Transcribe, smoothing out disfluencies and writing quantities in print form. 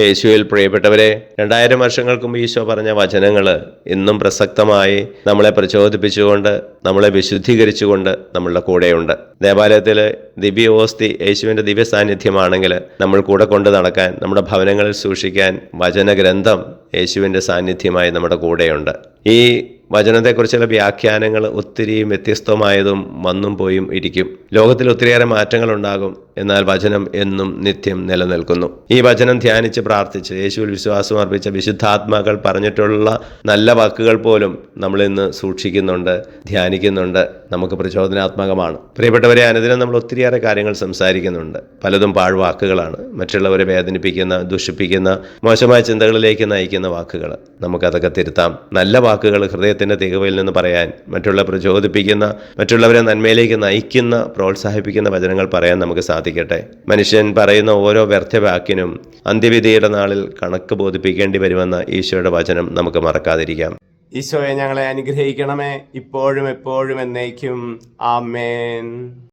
യേശുവിൽ പ്രിയപ്പെട്ടവരെ, 2000 വർഷങ്ങൾക്ക് മുമ്പ് ഈശോ പറഞ്ഞ വചനങ്ങൾ ഇന്നും പ്രസക്തമായി നമ്മളെ പ്രചോദിപ്പിച്ചുകൊണ്ട്, നമ്മളെ വിശുദ്ധീകരിച്ചുകൊണ്ട് നമ്മളുടെ കൂടെയുണ്ട്. ദേവാലയത്തിൽ ദിവ്യോസ്തി യേശുവിൻ്റെ ദിവ്യ സാന്നിധ്യമാണെങ്കിൽ നമ്മൾ കൂടെ കൊണ്ട് നടക്കാൻ, നമ്മുടെ ഭവനങ്ങളിൽ സൂക്ഷിക്കാൻ വചനഗ്രന്ഥം യേശുവിൻ്റെ സാന്നിധ്യമായി നമ്മുടെ കൂടെയുണ്ട്. ഈ വചനത്തെക്കുറിച്ചുള്ള വ്യാഖ്യാനങ്ങൾ ഒത്തിരി വ്യത്യസ്തമായതും വന്നും പോയും ഇരിക്കും. ലോകത്തിൽ ഒത്തിരിയേറെ മാറ്റങ്ങളുണ്ടാകും. എന്നാൽ വചനം എന്നും നിത്യം നിലനിൽക്കുന്നു. ഈ വചനം ധ്യാനിച്ച് പ്രാർത്ഥിച്ച് യേശുവിൽ വിശ്വാസം അർപ്പിച്ച വിശുദ്ധാത്മാക്കൾ പറഞ്ഞിട്ടുള്ള നല്ല വാക്കുകൾ പോലും നമ്മളിന്ന് സൂക്ഷിക്കുന്നുണ്ട്, ധ്യാനിക്കുന്നുണ്ട്. നമുക്ക് പ്രചോദനാത്മകമാണ്. പ്രിയപ്പെട്ടവരെ, അനുദിനം നമ്മൾ ഒത്തിരിയേറെ കാര്യങ്ങൾ സംസാരിക്കുന്നുണ്ട്. പലതും പാഴ്വാക്കുകളാണ്, മറ്റുള്ളവരെ വേദനിപ്പിക്കുന്ന, ദുഷിപ്പിക്കുന്ന, മോശമായ ചിന്തകളിലേക്ക് നയിക്കുന്ന വാക്കുകൾ. നമുക്കതൊക്കെ തിരുത്താം. നല്ല വാക്കുകൾ ഹൃദയത്തിൻ്റെ തികവയിൽ നിന്ന് പറയാൻ, പ്രചോദിപ്പിക്കുന്ന, മറ്റുള്ളവരെ നന്മയിലേക്ക് നയിക്കുന്ന, പ്രോത്സാഹിപ്പിക്കുന്ന വചനങ്ങൾ പറയാൻ നമുക്ക് സാധിക്കട്ടെ. മനുഷ്യൻ പറയുന്ന ഓരോ വ്യർത്ഥവാക്കിനും അന്ത്യവിധിയുടെ നാളിൽ കണക്ക് ബോധിപ്പിക്കേണ്ടി വരുമെന്ന ഈശോയുടെ വചനം നമുക്ക് മറക്കാതിരിക്കാം. ഈശോയെ, ഞങ്ങളെ അനുഗ്രഹിക്കണമേ, ഇപ്പോഴും എപ്പോഴും എന്നേക്കും. ആമേൻ.